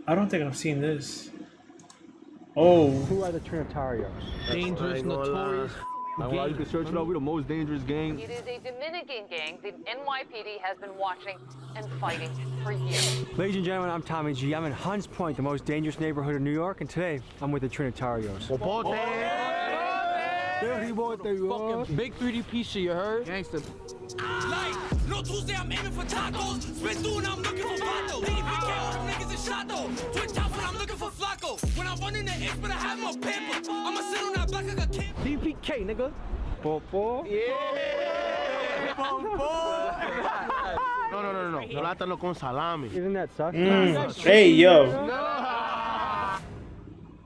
I don't think I've seen this. Oh. Who are the Trinitarios? Dangerous, notorious. Well, you can search it up. We're the most dangerous gang. It is a Dominican gang the NYPD has been watching and fighting for years. Ladies and gentlemen, I'm Tommy G. I'm in Hunts Point, the most dangerous neighborhood in New York, and today I'm with the Trinitarios. Fucking big 3D pizza, you heard? Gangsta. Like, no Tuesday, I'm aiming for tacos. Spit through and I'm looking for Vato. DPK, all them niggas is Shoutout. Twitch out when I'm looking for Flacco. When I run in the X, but I have no paper. I'ma sit on that block like a kid. DPK, nigga. Popo. Yeah. No. Plátano con salami. Isn't that suck? Hey, yo.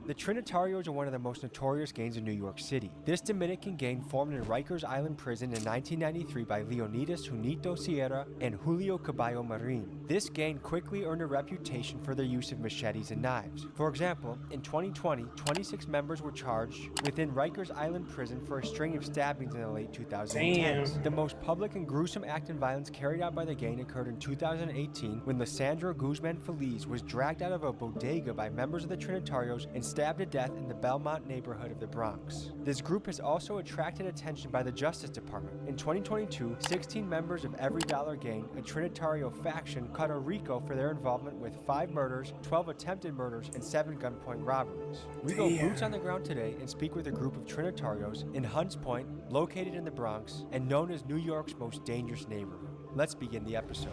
The Trinitarios are one of the most notorious gangs in New York City. This Dominican gang formed in Rikers Island Prison in 1993 by Leonidas Junito Sierra and Julio Caballo Marin. This gang quickly earned a reputation for their use of machetes and knives. For example, in 2020, 26 members were charged within Rikers Island Prison for a string of stabbings in the late 2010s. Damn. The most public and gruesome act in violence carried out by the gang occurred in 2018 when Lissandro Guzman Feliz was dragged out of a bodega by members of the Trinitarios and stabbed to death in the Belmont neighborhood of the Bronx. This group has also attracted attention by the Justice Department. In 2022, 16 members of Every Dollar Gang, a Trinitario faction, caught a RICO for their involvement with 5 murders, 12 attempted murders, and 7 gunpoint robberies. We go boots on the ground today and speak with a group of Trinitarios in Hunts Point, located in the Bronx, and known as New York's most dangerous neighborhood. Let's begin the episode.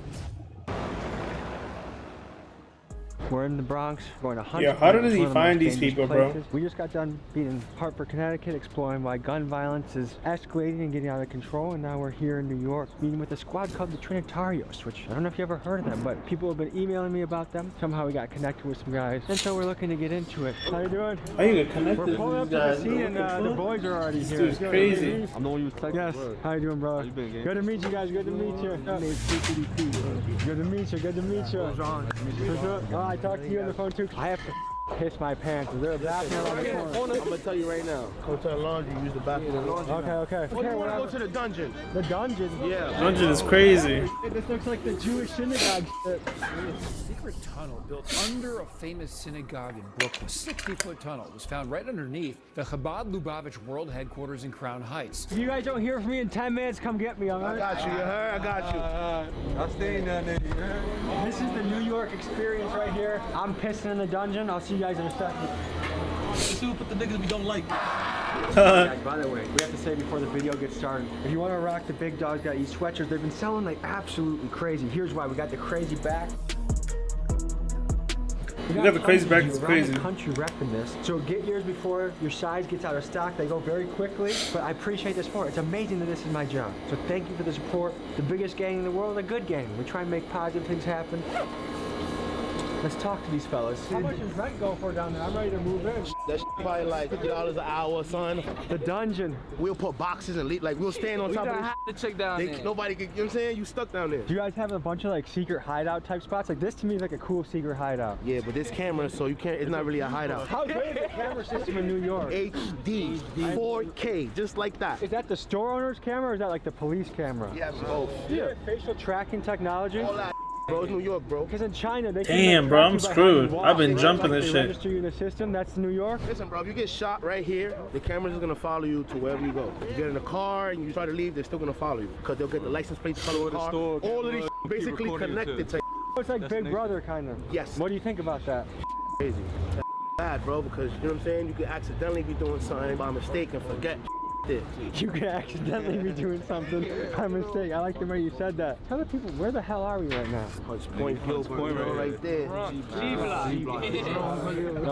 We're in the Bronx, going to Hunts Yeah, Point. how did It's he one of the find most these dangerous people, bro? places. We just got done being in Hartford, Connecticut, exploring why gun violence is escalating and getting out of control, and now we're here in New York, meeting with a squad called the Trinitarios, which I don't know if you ever heard of them, but people have been emailing me about them. Somehow we got connected with some guys, and so we're looking to get into it. How you doing? How you get connected We're with pulling up these to the guys? scene, and the boys are already This here. dude's crazy. I'm the one you was texting. Yes. How you doing, bro? How you been, gang? Good to meet you guys. Good to meet you. Good to meet you. Good to meet you. What's on? Oh, I talked to you on the phone too. I have to piss my pants. Is there a bathroom on the corner? I'm gonna tell you right now. Go to the laundry, use the bathroom. Okay. Or you wanna go to the dungeon? The dungeon? Yeah. Dungeon is crazy. This looks like the Jewish synagogue shit. Secret tunnel built under a famous synagogue in Brooklyn. 60-foot tunnel was found right underneath the Chabad Lubavitch World Headquarters in Crown Heights. If you guys don't hear from me in 10 minutes, come get me, alright? I got you, you heard? I got you. I'll stay in there. This is the New York experience right here. I'm pissing in the dungeon. I'll see you guys in a second. Let's see what the niggas we don't like. Guys, by the way, we have to say before the video gets started, if you want to rock the big dogs got these sweatshirts, they've been selling like absolutely crazy. Here's why. We got the crazy back. You got the crazy back, it's crazy. Country repping this. So get yours before your size gets out of stock. They go very quickly, but I appreciate the support. It's amazing that this is my job. So thank you for the support. The biggest gang in the world, a good gang. We try and make positive things happen. Let's talk to these fellas. How much does rent go for down there? I'm ready to move in. That probably like $50 an hour, son. The dungeon. We'll put boxes and like we'll stand on top of it. The chick down there. Nobody can, you know what I'm saying? You stuck down there. Do you guys have a bunch of like secret hideout type spots? Like this to me is like a cool secret hideout. Yeah, but this camera, so you can't, it's not really a hideout. How great is the camera system in New York? HD, 4K, just like that. Is that the store owner's camera or is that like the police camera? Yeah, both. Yeah. Facial tracking technology? All that, bro, it's New York, bro. Because in China, they can Damn, like, bro, track I'm you by how screwed. you walk. I've been They jumping like, this they shit. register you in the system. That's New York. Listen, bro, if you get shot right here, the camera's just gonna follow you to wherever you go. If you get in a car and you try to leave, they're still gonna follow you. Because they'll get the license plate color of the car. All of these basically connected to It's like Big Brother, kind of. Yes. What do you think about that? crazy. That's bad, bro, because you know what I'm saying? You could accidentally be doing something by mistake and forget this. You could accidentally be doing something by mistake. I like the way you said that. Tell the people, where the hell are we right now? Hunts Point, Hill Point, right there. No,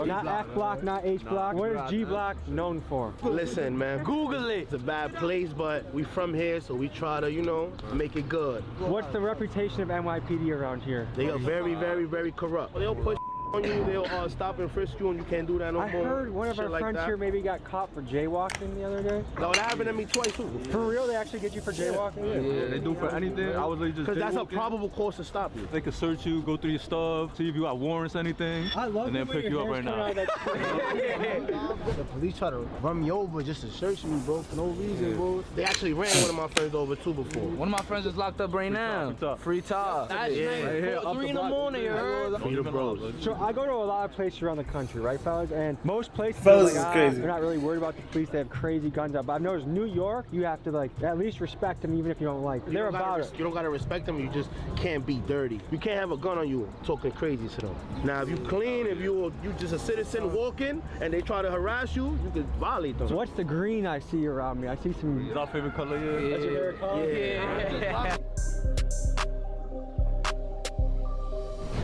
not F block, not H block. What is G block known for? Listen, man. Google it. It's a bad place, but we from here, so we try to, you know, make it good. What's the reputation of NYPD around here? They are very, very, very corrupt. They'll push on you, they'll stop and frisk you, and you can't do that no I more. heard one of our Shit like friends that. here maybe got caught for jaywalking the other day. No, that happened to me twice too. For real, they actually get you for jaywalking? Yeah, they do for anything. I was like just Because that's a jaywalking. probable cause to stop you. They could search you, go through your stuff, see if you got warrants, anything, I love and then pick you up right now. The police try to run me over just to search me, bro, for no reason, bro. They actually ran one of my friends over too before. One of my friends is locked up right now. Free talk. Free talk. That's Yeah. nice. Right here, up 3 the in the block. morning, you heard? Free the bros. So I go to a lot of places around the country, right, fellas? And most places, Fellas are like, is crazy. they're not really worried about the police. They have crazy guns out. But I've noticed New York, you have to like at least respect them, even if you don't like them. They're about it. You don't gotta respect them. You just can't be dirty. You can't have a gun on you talking crazy to them. Now, if you clean, if you just a citizen walking and they try to harass you, you could violate them. So what's the green I see around me? I see some. Is our favorite color here? That's your favorite color? Yeah.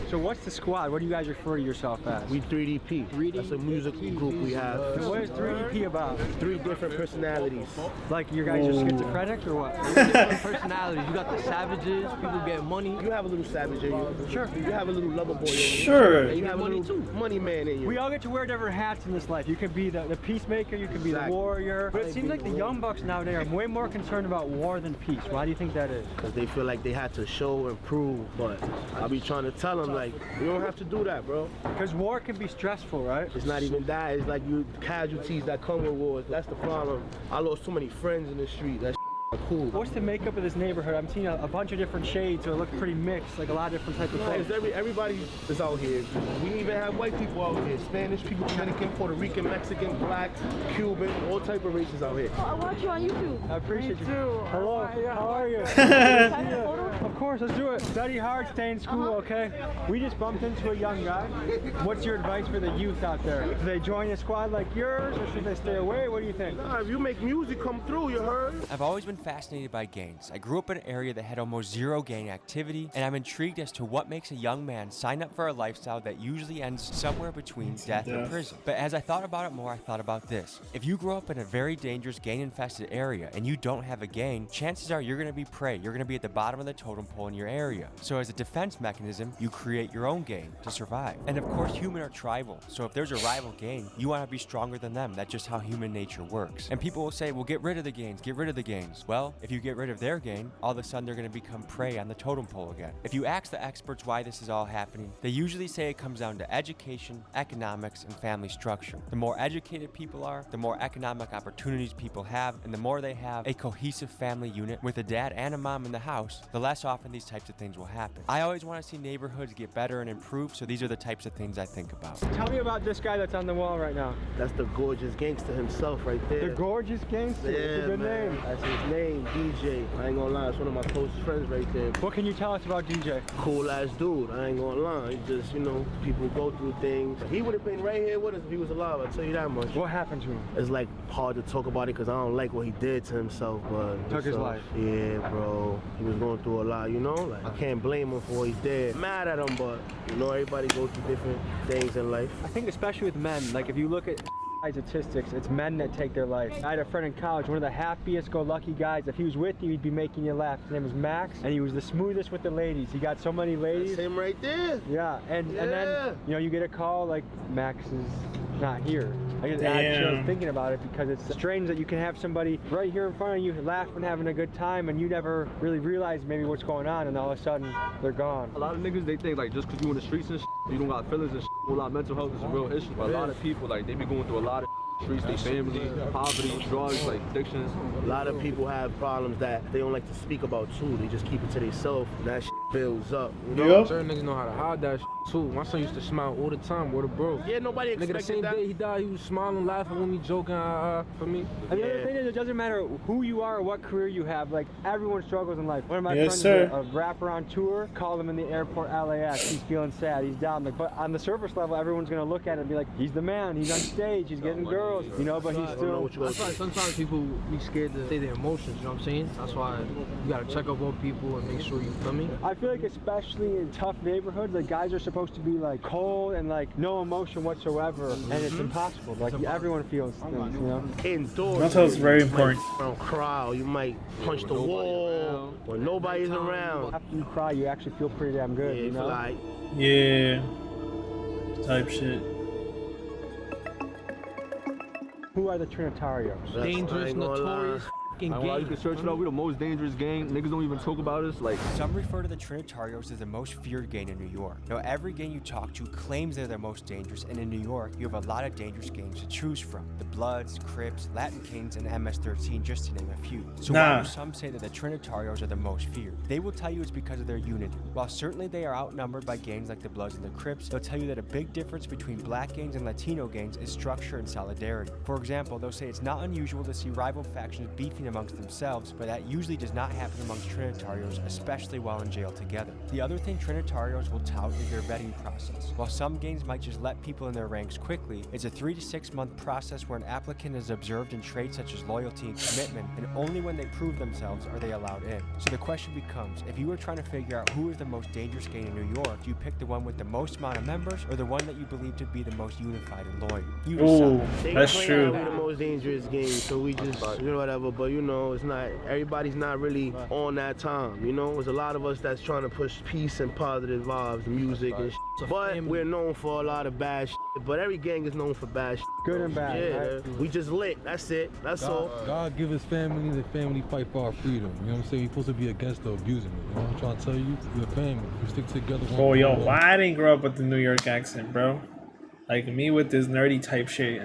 So what's the squad? What do you guys refer to yourself as? We 3DP. That's a music group we have. And what is 3DP about? 3 different personalities. Like you guys are schizophrenic or what? Different personalities. You got the savages, people getting money. You have a little savage in you. Sure. You have a little lover boy in you. Sure. And you have a Money little too. money man in you. We all get to wear different hats in this life. You could be the peacemaker, you could be Exactly. the warrior. But it seems like the young bucks nowadays are way more concerned about war than peace. Why do you think that is? Because they feel like they had to show and prove. But I be trying to tell them, like, you don't have to do that, bro. Because war can be stressful, right? It's not even that. It's like you casualties that come with wars. That's the problem. I lost so many friends in the street. That cool. What's the makeup of this neighborhood? I'm seeing a bunch of different shades, so it looks pretty mixed, like a lot of different types of folks. Everybody is out here. We even have white people out here. Spanish people, Dominican, Puerto Rican, Mexican, black, Cuban, all type of races out here. I watch you on YouTube. I appreciate you. Hello, how are you? Of course, let's do it. Study hard, stay in school, okay? We just bumped into a young guy. What's your advice for the youth out there? Do they join a squad like yours, or should they stay away? What do you think? Nah, if you make music come through, you heard? I've always been fascinated by gangs. I grew up in an area that had almost zero gang activity, and I'm intrigued as to what makes a young man sign up for a lifestyle that usually ends somewhere between death and prison. But as I thought about it more, I thought about this. If you grow up in a very dangerous gang-infested area and you don't have a gang, chances are you're going to be prey. You're going to be at the bottom of the totem pole in your area. So as a defense mechanism, you create your own gang to survive. And of course, humans are tribal. So if there's a rival gang, you want to be stronger than them. That's just how human nature works. And people will say, well, get rid of the gangs, get rid of the gangs. Well, if you get rid of their gang, all of a sudden they're going to become prey on the totem pole again. If you ask the experts why this is all happening, they usually say it comes down to education, economics, and family structure. The more educated people are, the more economic opportunities people have, and the more they have a cohesive family unit with a dad and a mom in the house, the less often these types of things will happen. I always want to see neighborhoods get better and improve, so these are the types of things I think about. Tell me about this guy that's on the wall right now. That's the gorgeous gangster himself right there. The gorgeous gangster. Yeah, It's a good man. name. That's his name, DJ. I ain't gonna lie, it's one of my closest friends right there. What can you tell us about DJ? Cool ass dude, I ain't gonna lie. He just, people go through things. He would have been right here with us if he was alive, I'll tell you that much. What happened to him? It's like hard to talk about it because I don't like what he did to himself, but Took his life. Yeah, bro. He was going through a lot, Like I can't blame him for what he did. Mad at him, but everybody goes through different things in life. I think especially with men, like if you look at statistics, it's men that take their life. I had a friend in college, one of the happiest go lucky guys. If he was with you, he'd be making you laugh. His name was Max, and he was the smoothest with the ladies. He got so many ladies. That's him right there. Yeah, and then you get a call like Max is not here. I was thinking about it because it's strange that you can have somebody right here in front of you laughing, having a good time, and you never really realize maybe what's going on, and all of a sudden they're gone. A lot of niggas, they think like just because you in the streets and you don't got feelings and a lot of mental health is a real issue. But a lot of people, like, they be going through a lot of streets, their family, poverty, drugs, like addictions. A lot of people have problems that they don't like to speak about too. They just keep it to themselves. That builds up. Certain niggas know how to hide that too. My son used to smile all the time with a bro. Yeah, nobody expected Nigga, the same that. day he died, he was smiling, laughing with me, joking for me. And the other thing is, it doesn't matter who you are or what career you have. Like, everyone struggles in life. One of my friends is a rapper on tour, called him in the airport LAX. He's feeling sad, he's down. But on the surface level, everyone's gonna look at it and be like, he's the man, he's on stage, he's getting girls, but he's still. That's why sometimes people be scared to say their emotions, you know what I'm saying? That's why you gotta check up on people and make sure you feel me. I feel like especially in tough neighborhoods, like guys are supposed to be like cold and like no emotion whatsoever, and it's impossible. Like everyone feels things, Indoors. That's very important. Don't cry, you might punch the wall when nobody's around. After you cry, you actually feel pretty damn good, Yeah, you feel like type shit. Who are the Trinitarios? Dangerous, notorious, fucking You gang. can search it out. We're the most dangerous gang. Niggas don't even talk about us. Like, Some refer to the Trinitarios as the most feared gang in New York. Now, every gang you talk to claims they're the most dangerous, and in New York, you have a lot of dangerous gangs to choose from. The Bloods, Crips, Latin Kings, and MS-13, just to name a few. So why do some say that the Trinitarios are the most feared? They will tell you it's because of their unity. While certainly they are outnumbered by gangs like the Bloods and the Crips, they'll tell you that a big difference between black gangs and Latino gangs is structure and solidarity. For example, they'll say it's not unusual to see rival factions beefing amongst themselves, but that usually does not happen amongst Trinitarios, especially while in jail together. The other thing Trinitarios will tout is their vetting process. While some gangs might just let people in their ranks quickly, it's a 3 to 6 month process where an applicant is observed in traits such as loyalty and commitment, and only when they prove themselves are they allowed in. So the question becomes, if you were trying to figure out who is the most dangerous gang in New York, do you pick the one with the most amount of members, or the one that you believe to be the most unified and loyal? You decide. That's true. We're the most dangerous game, so we just, whatever. But it's not, everybody's not really on that time, There's a lot of us that's trying to push peace and positive vibes, music and shit. But we're known for a lot of bad shit. But every gang is known for bad shit. Good and bad, Yeah, right? we just lit. That's it. That's all. God give his family, the family fight for our freedom. You know what I'm saying? We're supposed to be against the abusing it. You know what I'm trying to tell you? We're a family. We stick together. Oh, yo, why I didn't grow up with the New York accent, bro? Like me with this nerdy type shit,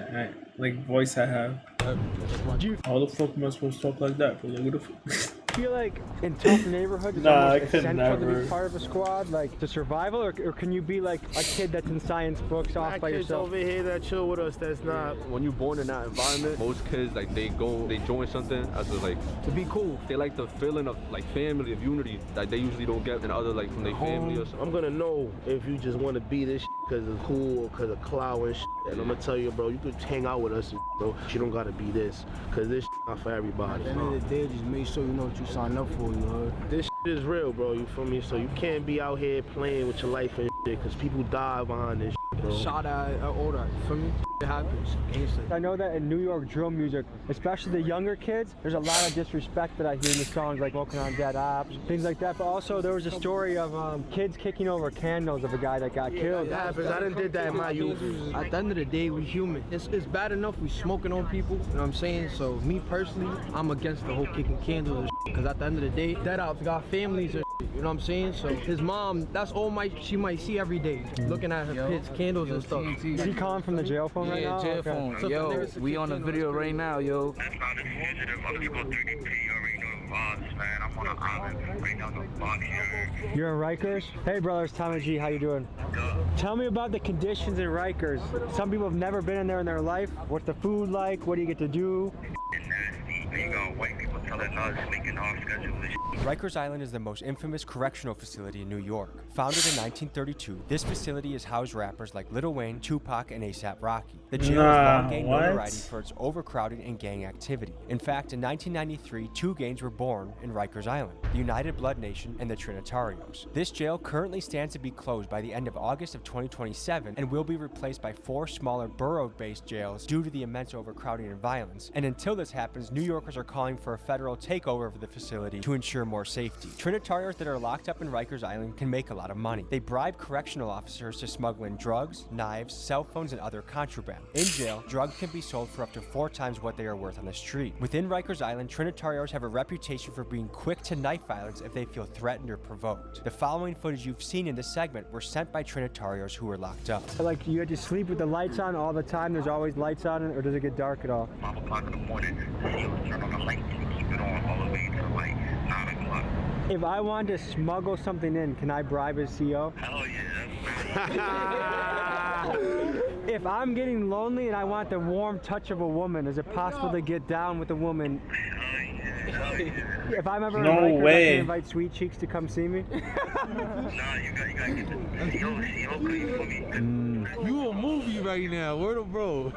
voice I have. How the fuck am I supposed to talk like that? Bro? Like, what the fuck? Feel like in tough neighborhoods, it's Nah, I almost could essential to never. be part of a squad, like to survival, or can you be like a kid that's in science books off by Kids yourself? over here that chill with us, that's not. when you're born in that environment, most kids, like, they join something as a, like, To be cool. they like the feeling of, like, family, of unity that they usually don't get in other, like, from their family or something. I'm gonna know if you just want to be this because it's cool or because of clout and shit. And I'm gonna tell you, bro, you could hang out with us, bro. You don't gotta be this, because this not for everybody. At the end of the day, just make sure you know what you sign up for, you heard? This is real, bro. You feel me? So you can't be out here playing with your life and shit, because people die behind this shit, bro. Shot at all that, you feel me? It happens. Gangster. I know that in New York drill music, especially the younger kids, there's a lot of disrespect that I hear in the songs, like Walking on Dead Ops, things like that. But also there was a story of kids kicking over candles of a guy that got killed. That happens. I done did that in my youth. At the end of the day, we human. It's bad enough we smoking on people, you know what I'm saying? So me personally, I'm against the whole kicking candles and shit, because at the end of the day, Dead Ops got families and shit, you know what I'm saying? So his mom, that's all she might see every day, looking at her kids' candles and stuff. Is he calling from the jail phone right now? jail Okay. phone. So Yo, there's a we on a video right now, yo. That's not initiative. I'm gonna go 3DP. You already know the vibes, man. I'm on an island right now, the box here. You're in Rikers? Hey brothers, Tommy G, how you doing? Tell me about the conditions in Rikers. Some people have never been in there in their life. What's the food like? What do you get to do? Nasty. You got white people telling us making off schedule this shit. Rikers Island is the most infamous correctional facility in New York. Founded in 1932, this facility has housed rappers like Lil Wayne, Tupac, and A$AP Rocky. The jail has long gained notoriety for its overcrowding and gang activity. In fact, in 1993, 2 gangs were born in Rikers Island, the United Blood Nation and the Trinitarios. This jail currently stands to be closed by the end of August of 2027 and will be replaced by 4 smaller borough-based jails due to the immense overcrowding and violence. And until this happens, New Yorkers are calling for a federal takeover of the facility to ensure more safety. Trinitarios that are locked up in Rikers Island can make a lot of money. They bribe correctional officers to smuggle in drugs, knives, cell phones, and other contraband. In jail, drugs can be sold for up to 4 times what they are worth on the street. Within Rikers Island, Trinitarios have a reputation for being quick to knife violence if they feel threatened or provoked. The following footage you've seen in this segment were sent by Trinitarios who were locked up. Like, you had to sleep with the lights on all the time? There's always lights on, or does it get dark at all? 5 o'clock in the morning, you turn on the lights and keep it on all the way to like 9 o'clock. If I wanted to smuggle something in, can I bribe his CO? Hell yeah. If I'm getting lonely and I want the warm touch of a woman, is it possible to get down with a woman? If I'm ever No in Rikers, way. I can invite Sweet Cheeks to come see me. Nah, you gotta get the CO you feel me? You a movie right now, word of bro.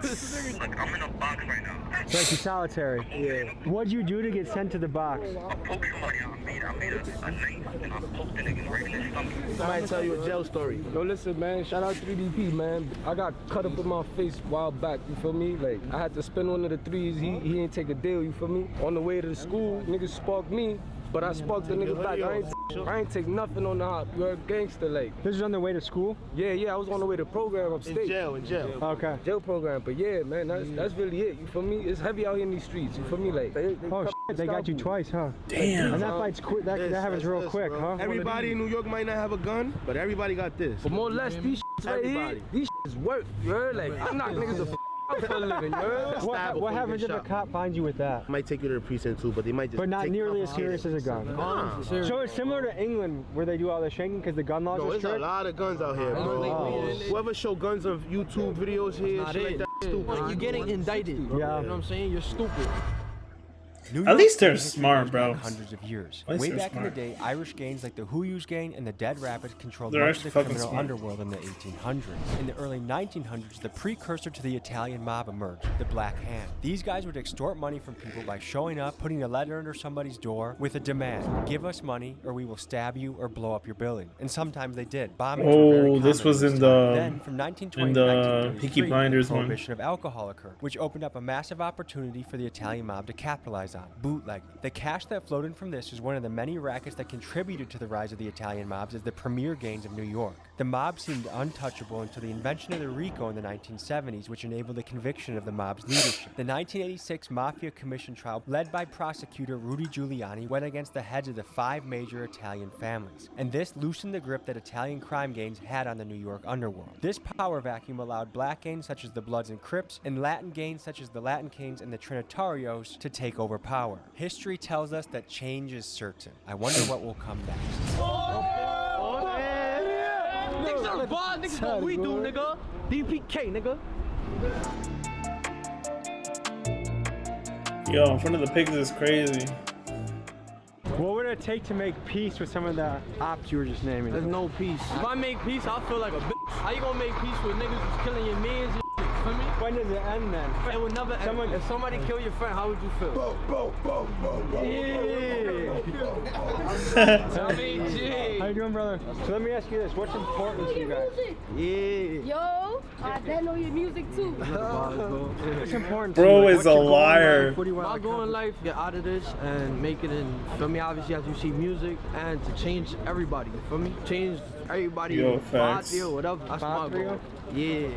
Like, I'm in a box right now. So like you're solitary. Yeah. What'd you do to get sent to the box? I poked somebody out. I made a knife and I poked the niggas right in his stomach. I might tell you a jail story. Yo, listen, man. Shout out 3DP, man. I got cut up in my face a while back. You feel me? Like I had to spend one of the threes. He didn't take a deal. You feel me? On the way to the school, niggas sparked me, but I sparked the niggas back. I ain't I ain't take nothing on the hop. You're a gangster, like. This is on the way to school? Yeah, I was on the way to program upstate. In jail. Okay. Jail program, but yeah, man, that's really it. You feel me? It's heavy out here in these streets. You feel me? Like, They got you twice, huh? Damn. And that fight's quick. That happens real quick, huh? Everybody in New York might not have a gun, but everybody got this. But more or less, these right here, these work. You heard? Like, I'm not niggas the out for a living. You heard? What happens if a cop finds you with that? Might take you to the precinct too, but they might just. But not nearly as serious as a gun. So it's similar to England where they do all the shaking because the gun laws are there's strict. a lot of guns out here, bro. Whoever show guns on YouTube videos here, shit like that, stupid. You're getting indicted. Yeah. You know what I'm saying? You're stupid. At least they're smart, bro. Hundreds of years. At least Way they're back in the smart. day, Irish gangs like the Huyus gang and the Dead Rabbits controlled They're much of the actually fucking criminal smart. underworld in the 1800s. In the early 1900s, the precursor to the Italian mob emerged, the Black Hand. These guys would extort money from people by showing up, putting a letter under somebody's door with a demand: give us money or we will stab you or blow up your building. And sometimes they did. Bombings were very common this was at in this time. the Then, from 1920 in to the 1933, Peaky Blinders the one. prohibition of alcohol occurred, which opened up a massive opportunity for the Italian mob to capitalize on: bootlegging. The cash that flowed in from this was one of the many rackets that contributed to the rise of the Italian mobs as the premier gangs of New York. The mob seemed untouchable until the invention of the RICO in the 1970s, which enabled the conviction of the mob's leadership. The 1986 Mafia Commission trial, led by prosecutor Rudy Giuliani, went against the heads of the 5 major Italian families, and this loosened the grip that Italian crime gangs had on the New York underworld. This power vacuum allowed black gangs such as the Bloods and Crips, and Latin gangs such as the Latin Kings and the Trinitarios to take over power. History tells us that change is certain. I wonder what will come next. Niggas on the bar, niggas what we do, nigga. DPK, nigga. Yo, in front of the pigs is crazy. What would it take to make peace with some of the ops you were just naming? There's no peace. If I make peace, I'll feel like a bitch. How you gonna make peace with niggas who's killing your mans and shit? Feel me? When does it end then? It would never end. If somebody kill your friend, how would you feel? How you doing, brother? So let me ask you this: what's important to you guys? Yo, I know your music too. What's important? Bro to you? is a liar. What do you want? My goal in life, get out of this and make it in. Feel me? Obviously, as you see music and to change everybody. Feel me? Change everybody. Yo, in facts. patria, whatever. That's my goal. Yeah.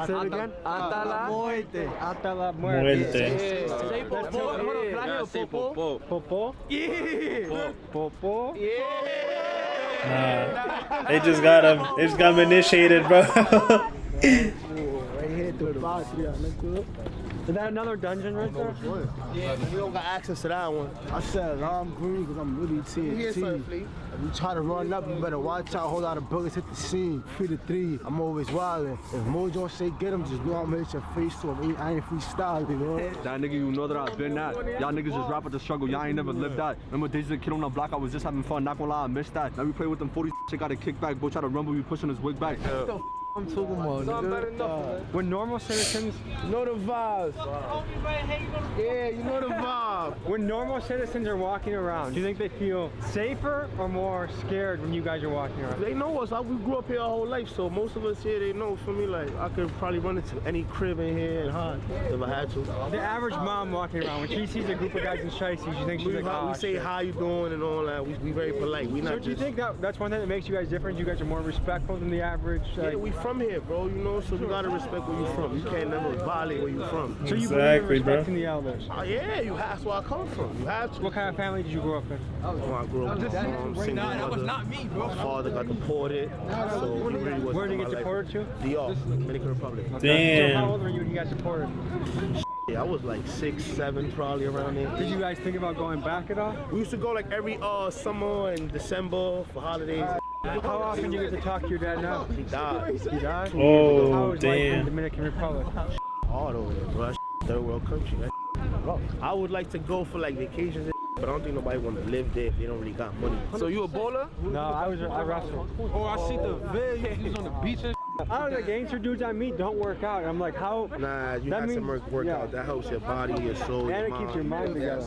Say it again. Hasta la muerte. Hasta la muerte. Muerte. Say popo. Hold on, can I hear a popo? Popo? Yeah. Popo? They just got him. They just got him initiated, bro. Is that another dungeon right there? Yeah, we don't got access to that one. I said I'm green because I'm really TNT. If you try to run up, you better watch out. A whole lot of bullets hit the scene. 3 to 3. I'm always wildin'. If Mojo say get him, just know I'm gonna hit your face to him. I ain't freestyling, you know? That nigga, you know that I've been that. Y'all niggas just rap at the struggle. Y'all ain't never lived that. Remember days as a kid on the block, I was just having fun. Not gonna lie, I missed that. Now we play with them 40 shit, got a kickback. Boy try to rumble, we pushing his wig back. I'm talking about, nigga. When normal citizens know the vibes. Yeah, you know the vibe. When normal citizens are walking around, do you think they feel safer or more scared when you guys are walking around? They know us. We grew up here our whole life, so most of us here, they know. For me, like I could probably run into any crib in here and hide if I had to. The average mom walking around, when she sees a group of guys in shiesties, you think she's like, oh, we say shit. how you doing and all that. We very polite. We So not do you just. think that's one thing that makes you guys different? You guys are more respectful than the average? Yeah, we from here, bro. You know, so you gotta respect where you from. You can't never violate where you from. So you believe in respecting the elders? Yeah, you have. That's where I come from. You have to. What kind of family did you grow up in? I grew up with That was not me, bro. My father got deported, so he really was. Where did he get deported to? DR, Dominican Republic. So how old were you when you got deported? Yeah, I was like 6, 7, probably around there. Did you guys think about going back at all? We used to go like every summer and December for holidays. How often do you get to talk to your dad now? He died. He died? Oh, How is life in damn. the Dominican Republic? Hard over there, bro. Third world country. Rough. I would like to go for like vacations, but I don't think nobody want to live there if they don't really got money. So you a bowler? No, I wrestled. Oh, I see the video. He's on the beach and All the gangster dudes I meet don't work out. And I'm like, how? Nah, you have to work out. That helps your body, your soul, And your it keeps your mind together.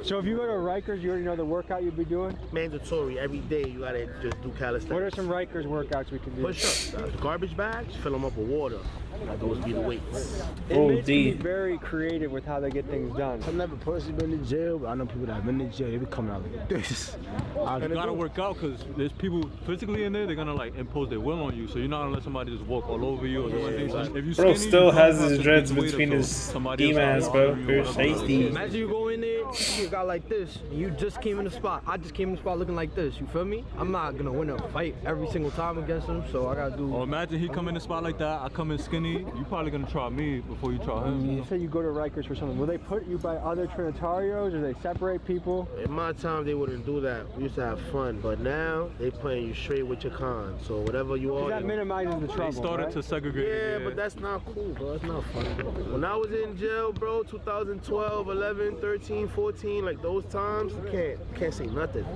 So if you go to Rikers, you already know the workout you'll be doing? Mandatory. Every day you gotta just do calisthenics. What are some Rikers workouts we can do? Push ups. Garbage bags, fill them up with water. Like those be the weights. Inmates can be very creative with how they get things done. I've never personally been to jail, but I know people that have been to jail. They be coming out like this. You gotta work out because there's people physically in there. They're gonna like impose their will on you. So you're not gonna let somebody just walk all over you or do anything. So if you Bro skinny, still you has have his to dreads lose weight between until his somebody ski else mask, bro. honor you or You're whatever. tasty. Imagine you go in there, you got like this, and you just came in the spot. I just came in the spot looking like this. You feel me? I'm not gonna win a fight every single time against him, so I gotta do. Or imagine he come in the spot like that. I come in skinny. You probably gonna try me before you try him. You say you go to Rikers or something. Will they put you by other Trinitarios, or they separate people? In my time, they wouldn't do that. We used to have fun, but now they putting you straight with your con. So whatever you are, That minimizes the trouble. They started right? to segregate. Yeah, but that's not cool, bro. That's not fun. When I was in jail, bro, 2012, 11, 13, 14, like those times, you can't say nothing.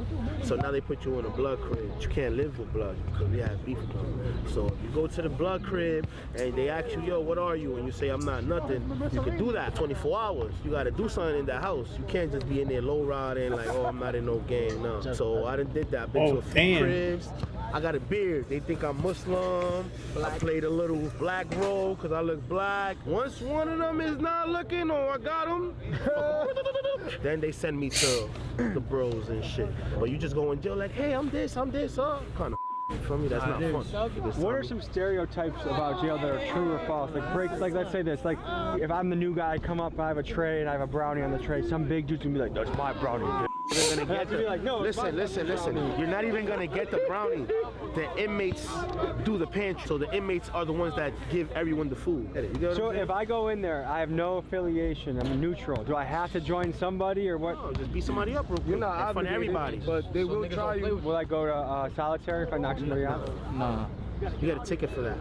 So now they put you in a blood crib. You can't live with blood because we have beef with them. So if you go to the blood crib and they ask you, yo, what are you? And you say, I'm not nothing. You can do that 24 hours. You got to do something in the house. You can't just be in there low riding like, oh, I'm not in no gang. No. So I done did that. Been to a few cribs. I got a beard. They think I'm Muslim. I played a little black role because I look black. Once one of them is not looking or I got them, then they send me to the bros and shit. But you just go in jail like, hey, I'm this, kind of. For me, that's not fun. What are some stereotypes about jail that are true or false? Like breaks, like let's say this, like if I'm the new guy, I come up, I have a tray and I have a brownie on the tray, some big dude's gonna be like, that's my brownie. They're gonna get be like, no, listen. You're not even gonna get the brownie. The inmates do the pantry, so the inmates are the ones that give everyone the food. So if I go in there, I have no affiliation, I'm neutral. Do I have to join somebody or what? No, just beat somebody up real quick. You're not in front of everybody. But they will try you. Will I go to solitary if I knock somebody out? Nah. You got a ticket for that.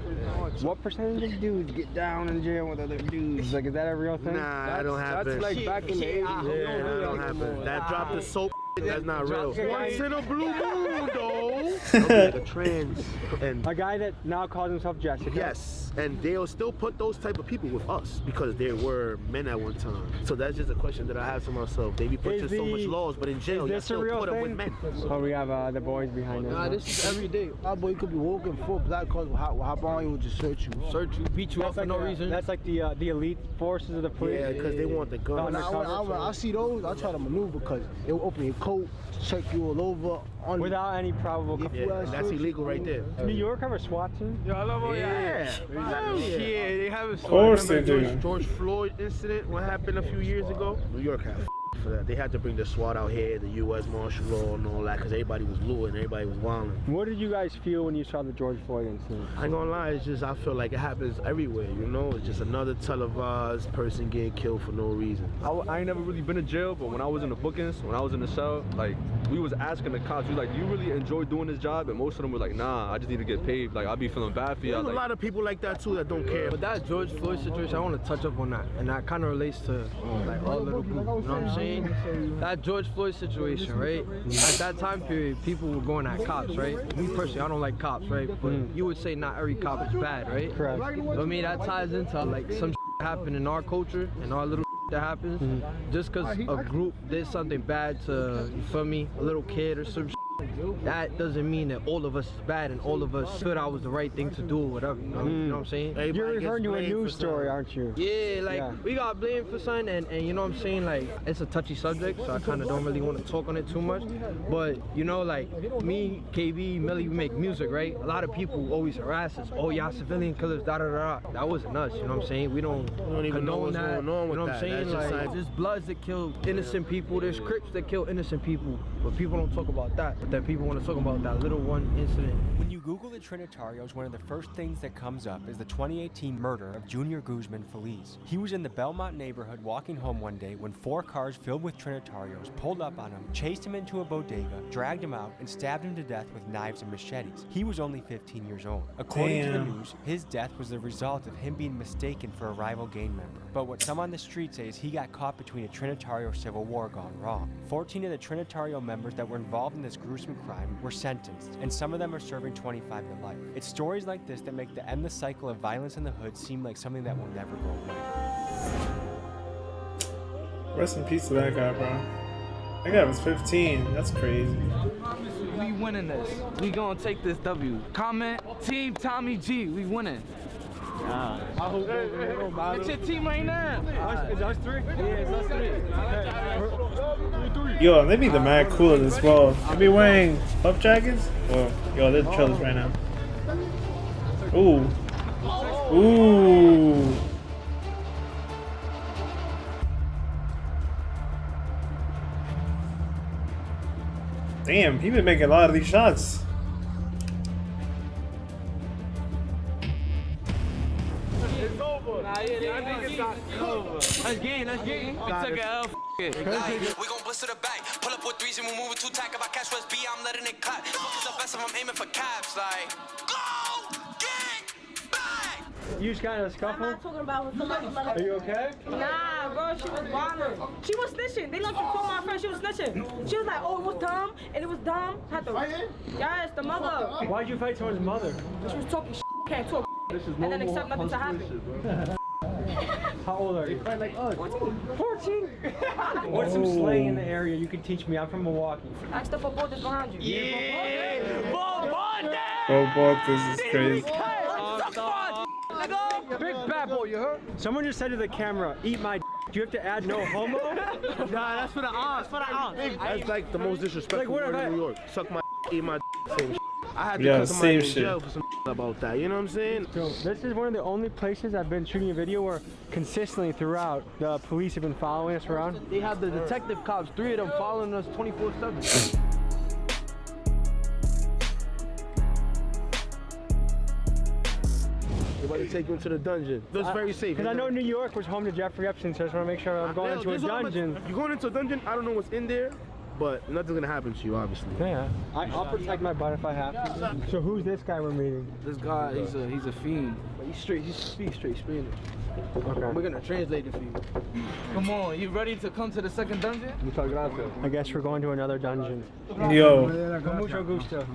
What percentage of dudes get down in jail with other dudes? Like, is that a real thing? Nah, that don't happen. That's like back in the 80s. Yeah, that don't happen. That drop the soap. That's not real. Once in a blue moon, though. Like a trans and a guy that now calls himself Jessica. Yes, and they'll still put those type of people with us because they were men at one time. So that's just a question that I have to myself. They be putting so much laws, but in jail, you still put them with men. Oh, we have the boys behind us. Nah, this is every day. My boy, you could be walking full black cars with hop on you, will just search you, beat you up for no reason. That's like the elite forces of the police. Yeah, because they want the gun. I see those. I try to maneuver because they will open your coat, check you all over. Without any probable cause. Yeah, that's illegal right there. New York have a SWAT team? Yeah, I love all yeah. Yeah, they have a Of course they do. George Floyd incident, what happened a few years ago? New York had for that. They had to bring the SWAT out here, the U.S. Martial Law and all that, because everybody was looting, everybody was wilding. What did you guys feel when you saw the George Floyd incident? I ain't gonna lie, it's just, I feel like it happens everywhere, you know? It's just another televised person getting killed for no reason. I ain't never really been in jail, but when I was in the bookings, when I was in the cell, like, we was asking the cops, we was like, do you really enjoy doing this job? And most of them were like, nah, I just need to get paid. Like, I be feeling bad for you. There's a lot of people like that too that don't care. But that George Floyd situation, I want to touch up on that. And that kind of relates to like all little group, you know what I'm saying? That George Floyd situation, right? At that time period, people were going at cops, right? Me personally, I don't like cops, right? But you would say not every cop is bad, right? Correct. But I mean, that ties into like some happen in our culture and our little that happens. Just because a group did something bad to, you feel me, a little kid or some that doesn't mean that all of us is bad and all of us feel that was the right thing to do or whatever. You know what I'm saying? You're referring to a news story, aren't you? Yeah, like we got blamed for something and you know what I'm saying, like it's a touchy subject, so I kind of don't really want to talk on it too much. But you know, like me, KB, Millie, we make music, right? A lot of people always harass us. Oh, y'all civilian killers, da da da. That wasn't us, you know what I'm saying? We don't even know what's that. going on with you know what I'm saying? Like there's bloods that kill innocent people, there's Crips that kill innocent people, but people don't talk about that. But then people want to talk about that little one incident. When you Google the Trinitarios, one of the first things that comes up is the 2018 murder of Junior Guzman Feliz. He was in the Belmont neighborhood walking home one day when 4 cars filled with Trinitarios pulled up on him, chased him into a bodega, dragged him out, and stabbed him to death with knives and machetes. He was only 15 years old. According to the news, his death was the result of him being mistaken for a rival gang member. But what some on the street say is he got caught between a Trinitario civil war gone wrong. 14 of the Trinitario members that were involved in this gruesome crime were sentenced, and some of them are serving 25 to life. It's stories like this that make the endless cycle of violence in the hood seem like something that will never go away. Rest in peace to that guy, bro. That guy was 15. That's crazy. We winning this. We gonna take this W. Comment, Team Tommy G. We winning. It's your team right now. It's us three? Yeah, it's us three. Yo, they be the mad cool as well. They be wearing puff jackets? Well, yo, they're the chillers right now. Ooh. Ooh. Damn, he been making a lot of these shots. It's over. Nah, yeah, I think it's not over. Let's get. We took an L. We gon' blister the back. Pull up with threes and we moving two tack. If I catch West B, I'm letting it cut. Cause the best of I'm aiming for caps. Like, go get back. You just got in a I'm scuffle? not talking about when somebody Are you okay? Nah, bro, she was wilding. She was snitching. They left to call my friend. She was snitching. She was like, oh, it was dumb, and it was dumb. Had to. Yes, the mother. Why'd you fight someone's mother? She was talking can't talk and then accept nothing to happen. How old are you? Like us. 14. What's some slang in the area you can teach me? I'm from Milwaukee. Ask the football just behind you. Yeah. Go ball, this is crazy. Big bad boy, you heard? Someone just said to the camera, eat my d. Do you have to add no homo? Nah, that's for the aunts. That's like the most disrespectful Like, what word if in New York. Suck my eat my same shit. I had to Yeah, cut somebody same in shit. jail for some about that. You know what I'm saying? So this is one of the only places I've been shooting a video where consistently throughout the police have been following us around. They have the detective cops, 3 of them following us 24/7. They're about to take you into the dungeon. That's very safe. Because I know New York was home to Jeffrey Epstein, so I just want to make sure I'm going into a dungeon. You're going into a dungeon. I don't know what's in there, but nothing's gonna happen to you, obviously. Yeah, I'll protect my butt if I have to. So who's this guy we're meeting? This guy, he's a fiend. But he's straight, he speaks straight Spanish. Okay. We're gonna translate it for you. Come on, you ready to come to the second dungeon? Muchas gracias. I guess we're going to another dungeon. Yo. Mucho gusto.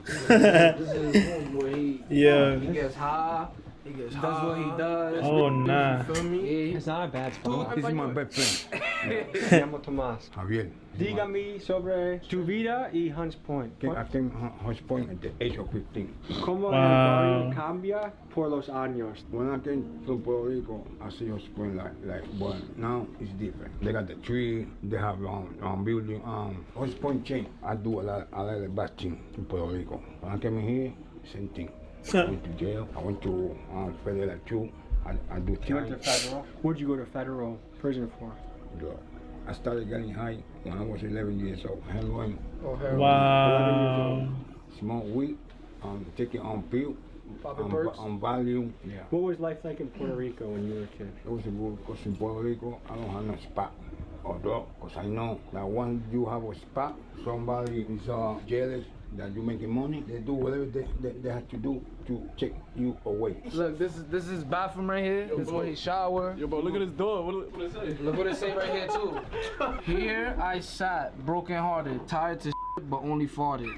This is his home where he gets high. He gets does what he does. Oh, nah. You feel me? It's not a bad spot. This is my best friend, Me llamo Tomás. Javier. Dígame sobre tu vida y Hunts Point. I came Hunts Point at the age of 15. ¿Cómo el barrio cambia por los años? When I came to Puerto Rico, I see Hunts Point like well, now it's different. They got the tree, they have building. Hunts Point changed. I do a lot of bad things in Puerto Rico. When I came in here, same thing. I went to jail. I went to federal too. I do time. You went to federal? What'd you go to federal prison for? I started getting high when I was 11 years old. Heroin. Wow. Smoke weed, taking on pill, on volume. Yeah. What was life like in Puerto Rico when you were a kid? It was good because in Puerto Rico, I don't have no spot or dog. Because I know that once you have a spot, somebody is jealous that you're making money. They do whatever they have to do to take you away. Look, this is his bathroom right here. This is where he shower. Yo, bro, look at this door. What it say? Look what it say right here too. Here I sat, broken hearted, tired to but only farted.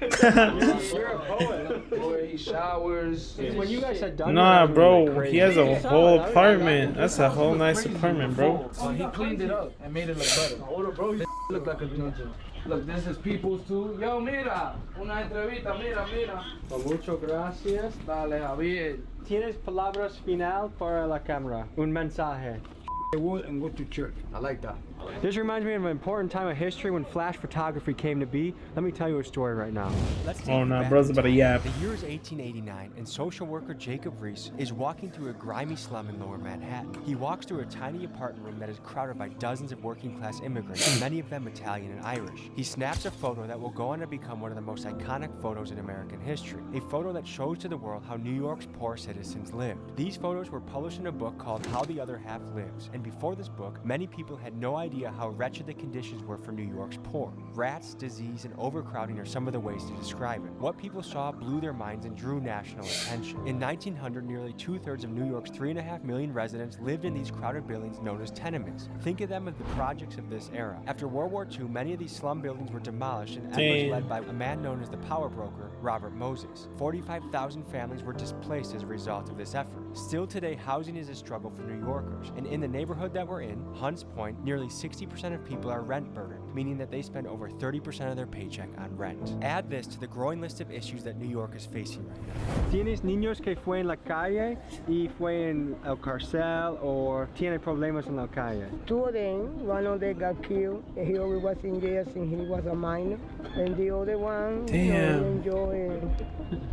You're a poet. Where he showers. When you guys said done, Nah, bro, he has a whole apartment. That's a whole nice apartment, bro. He cleaned it up and made it look better. This look like a dungeon. Look, this is people's too. Yo, mira, una entrevista, mira. Muchas gracias. Dale, Javier. ¿Tienes palabras final para la cámara? Un mensaje. I would and go to church. I like that. This reminds me of an important time of history when flash photography came to be. Let me tell you a story right now. Let's take Oh, you nah, back bro's in about to time. yap. The year is 1889, and social worker Jacob Reese is walking through a grimy slum in Lower Manhattan. He walks through a tiny apartment room that is crowded by dozens of working-class immigrants, many of them Italian and Irish. He snaps a photo that will go on to become one of the most iconic photos in American history, a photo that shows to the world how New York's poor citizens lived. These photos were published in a book called How the Other Half Lives, and before this book, many people had no idea how wretched the conditions were for New York's poor. Rats, disease, and overcrowding are some of the ways to describe it. What people saw blew their minds and drew national attention. In 1900, nearly 2/3 of New York's 3.5 million residents lived in these crowded buildings known as tenements. Think of them as the projects of this era. After World War II, many of these slum buildings were demolished and efforts led by a man known as the power broker, Robert Moses. 45,000 families were displaced as a result of this effort. Still today, housing is a struggle for New Yorkers, and in the neighborhood neighborhood that we're in, Hunts Point, nearly 60% of people are rent burdened, meaning that they spend over 30% of their paycheck on rent. Add this to the growing list of issues that New York is facing right now. ¿Tienes niños que fue en la calle y fue en el cárcel o tiene problemas en la calle? Two of them, one of them got killed. He always was in jail since he was a minor. And the other one, you know, he enjoy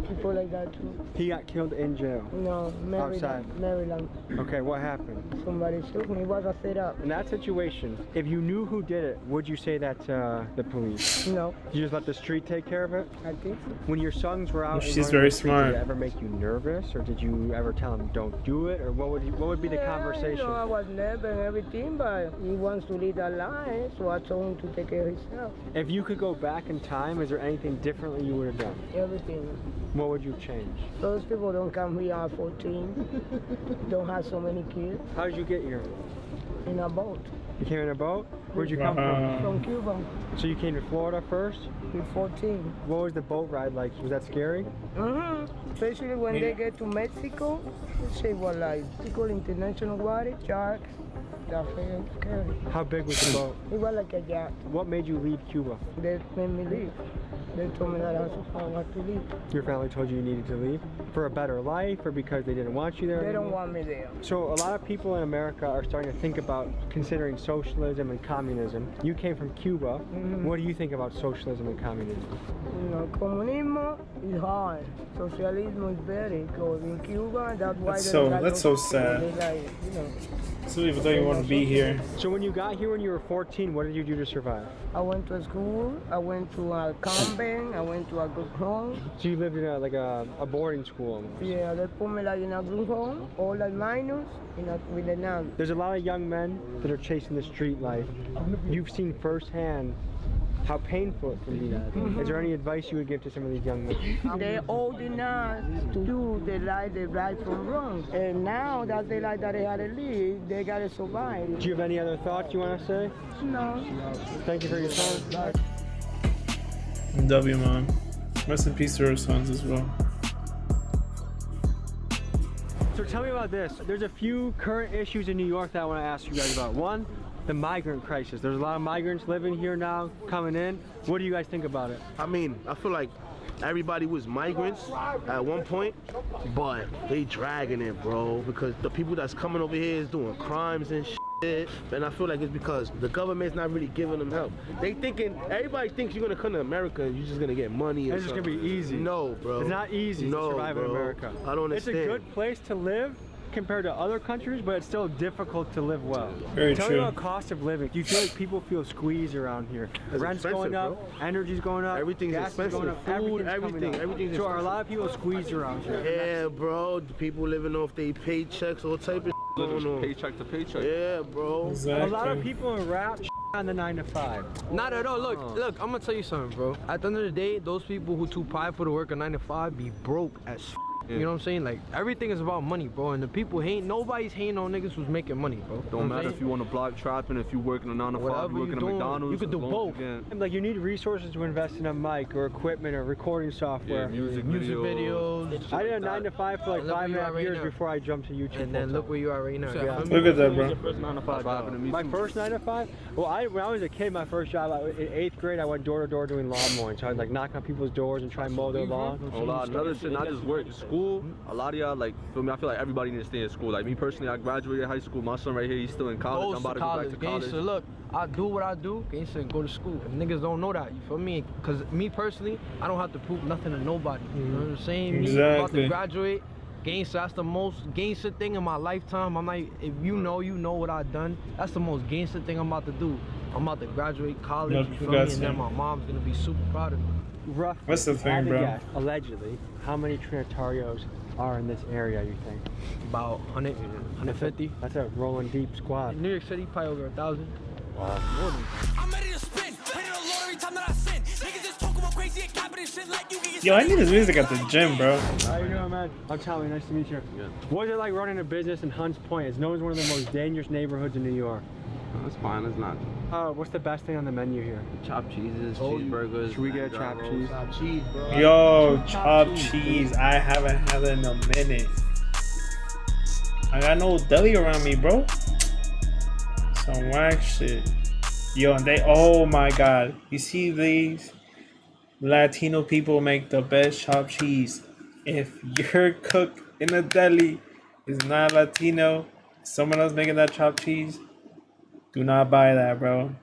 people like that too. He got killed in jail? No, Maryland. Outside? Maryland. Okay, what happened? Somebody shoot him. It was a setup. In that situation, if you knew who did it, would you say that to the police? No. You just let the street take care of it? I think so. When your sons were out, She's very smart. Did it ever make you nervous, or did you ever tell them don't do it, or what would be the conversation? You know, I was nervous and everything, but he wants to lead a life, so I told him to take care of himself. If you could go back in time, is there anything differently you would have done? Everything. What would you change? Those people don't come here at 14, don't have so many kids. How did you get here? In a boat. You came in a boat? Where'd you come from? From Cuba. So you came to Florida first? With 14. What was the boat ride like? Was that scary? Especially when they get to Mexico, they were like Mexico international water, sharks. That's very scary. How big was the boat? It was like a yacht. What made you leave Cuba? They made me leave. They told me that I had to leave. Your family told you needed to leave? For a better life, or because they didn't want you there? They don't want me there. So a lot of people in America are starting to think about considering socialism and communism. You came from Cuba. What do you think about socialism and communism? You know, communism is hard. Socialism is better because in Cuba, that's why that's so sad. Like, you know, so even though you want to be here. So when you got here when you were 14, what did you do to survive? I went to school. I went to a convent. I went to a group home. So you lived in a boarding school almost. Yeah, they put me like in a group home, all like minors, with the nuns. There's a lot of young men that are chasing the street life. You've seen firsthand how painful it can be. Is there any advice you would give to some of these young men? They're old enough to do the right from wrong. And now that they like that they had to leave, they gotta survive. Do you have any other thoughts you want to say? No. Thank you for your time. W, Mom. Rest in peace to her sons as well. So tell me about this. There's a few current issues in New York that I want to ask you guys about. One, the migrant crisis. There's a lot of migrants living here now, coming in. What do you guys think about it? I mean, I feel like everybody was migrants at one point, but they dragging it, bro, because the people that's coming over here is doing crimes and shit. And I feel like it's because the government's not really giving them help. Everybody thinks you're gonna come to America and you're just gonna get money. It's just gonna be easy. No, bro. It's not easy to survive in America. I don't understand. It's a good place to live compared to other countries, but it's still difficult to live well. Very Tell true. me about cost of living. Do you feel like people feel squeezed around here? Rent's going up, energy's going up, everything's gas expensive, is going up, food, everything's everything's So are a lot of people squeezed around here? Yeah, bro. The people living off their paychecks, all type of going on. Paycheck to paycheck. Yeah, bro. A lot of people in rap on the 9 to 5. Not at all. Look, I'm gonna tell you something, bro. At the end of the day, those people who too prideful to work a 9 to 5 be broke as You know what I'm saying? Like, everything is about money, bro. And the people nobody's hating on niggas who's making money, bro. Don't matter if you want to block trapping, if you working a 9 to 5, you working at McDonald's. You could do both. Like, you need resources to invest in a mic or equipment or recording software. Yeah, music videos. I did a 9 to 5 for like 5.5 years before I jumped to YouTube. And then look where you are right now. Yeah. Look at that, bro. My first 9 to 5? Well, when I was a kid, my first job, in 8th grade, I went door to door doing lawn mowing. So I was like knocking on people's doors and trying to mow their lawn. Another shit, not just work, school. A lot of y'all, like, feel me? I feel like everybody needs to stay in school. Like, me personally, I graduated high school. My son right here, he's still in college. I'm about to go back to college. So look, I do what I do, gangsta, go to school. If niggas don't know that, you feel me? Because me personally, I don't have to prove nothing to nobody. You know what I'm saying? Me about to graduate. Gangsta, that's the most gangsta thing in my lifetime. I'm like, if you know what I've done. That's the most gangsta thing I'm about to do. I'm about to graduate college, you feel me? And then my mom's gonna be super proud of me. Roughly, what's the thing, bro? Guess, allegedly, how many Trinitarios are in this area, you think? About 100, 150. That's a rolling deep squad. In New York City, probably over 1,000. Wow. More than. I'm ready to spin. Ready to load every time that I sin. Niggas just talk about crazy and capping and shit like you can get. Yo, I need his music at the gym, bro. How you doing, man? I'm Tommy. Nice to meet you. Good. What is it like running a business in Hunts Point? It's known as one of the most dangerous neighborhoods in New York. It's fine. It's not. What's the best thing on the menu here? Chopped cheeses, cheeseburgers. Should we get a chopped cheese? Chopped cheese, bro. Yo, chopped cheese. I haven't had it in a minute. I got no deli around me, bro. Some whack shit. Yo, and they, oh my god. You see these Latino people make the best chopped cheese. If your cook in a deli is not Latino, someone else making that chopped cheese, do not buy that, bro.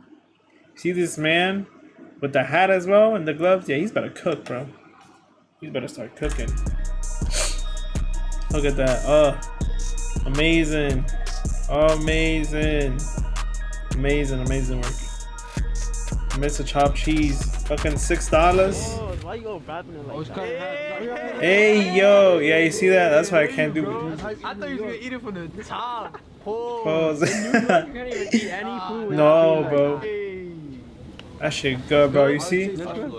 See this man with the hat as well and the gloves? Yeah, he's better cook, bro. He's better start cooking. Look at that. Oh, amazing. Amazing. Amazing, amazing work. Mr. Chopped cheese. Fucking $6. Why you go rapping like that? Hey, yo. Yeah, you see that? That's why I can't do it. I thought you was gonna eat it from the top. Pause. You can't even eat any food. No, bro. That shit good, bro. You see? I don't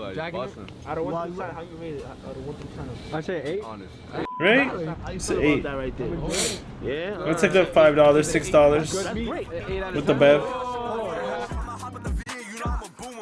want to how you made it. I don't want to I say 8. Honest. Right? It's an 8. That right there. Yeah. It's a good $5, $6 with the bev.